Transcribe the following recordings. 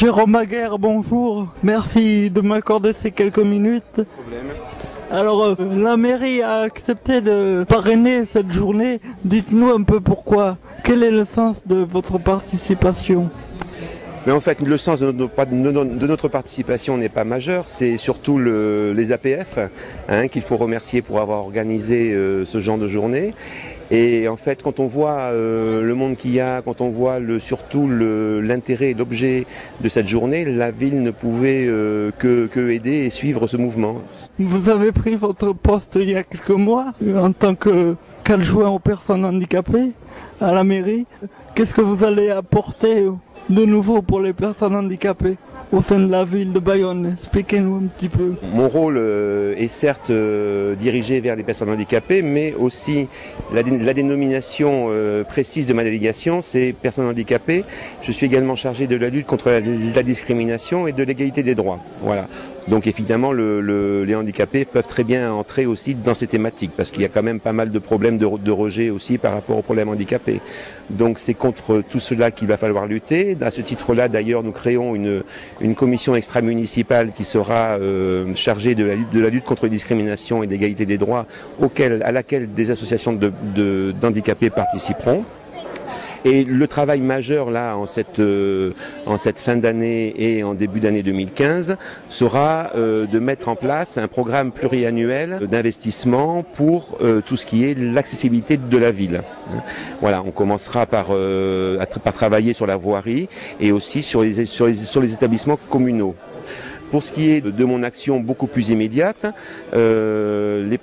Jérôme Aguerre, bonjour. Merci de m'accorder ces quelques minutes. Alors, la mairie a accepté de parrainer cette journée. Dites-nous un peu pourquoi. Quel est le sens de votre participation ? Mais en fait, le sens de notre participation n'est pas majeur, c'est surtout les APF qu'il faut remercier pour avoir organisé ce genre de journée. Et en fait, quand on voit le monde qu'il y a, quand on voit surtout l'intérêt et l'objet de cette journée, la ville ne pouvait que aider et suivre ce mouvement. Vous avez pris votre poste il y a quelques mois en tant qu'adjoint aux personnes handicapées à la mairie. Qu'est-ce que vous allez apporter de nouveau pour les personnes handicapées au sein de la ville de Bayonne? Expliquez-nous un petit peu. Mon rôle est certes dirigé vers les personnes handicapées, mais aussi la dénomination précise de ma délégation, c'est personnes handicapées. Je suis également chargé de la lutte contre la discrimination et de l'égalité des droits. Voilà. Donc évidemment, les handicapés peuvent très bien entrer aussi dans ces thématiques, parce qu'il y a quand même pas mal de problèmes de rejet aussi par rapport aux problèmes handicapés. Donc c'est contre tout cela qu'il va falloir lutter. À ce titre-là, d'ailleurs, nous créons une commission extra-municipale qui sera chargée de la lutte contre les discriminations et l'égalité des droits, à laquelle des associations d'handicapés participeront. Et le travail majeur là en cette fin d'année et en début d'année 2015 sera de mettre en place un programme pluriannuel d'investissement pour tout ce qui est l'accessibilité de la ville. Voilà, on commencera par travailler sur la voirie et aussi sur les établissements communaux. Pour ce qui est de mon action beaucoup plus immédiate, les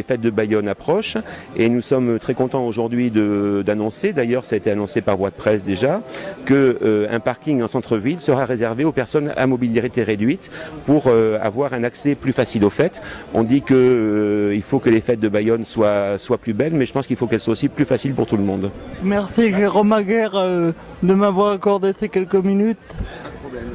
fêtes de Bayonne approchent et nous sommes très contents aujourd'hui d'annoncer, d'ailleurs ça a été annoncé par voie de presse déjà, qu'un parking en centre-ville sera réservé aux personnes à mobilité réduite pour avoir un accès plus facile aux fêtes. On dit qu'il faut que les fêtes de Bayonne soient plus belles, mais je pense qu'il faut qu'elles soient aussi plus faciles pour tout le monde. Merci Jérôme Aguerre de m'avoir accordé ces quelques minutes. Pas de problème.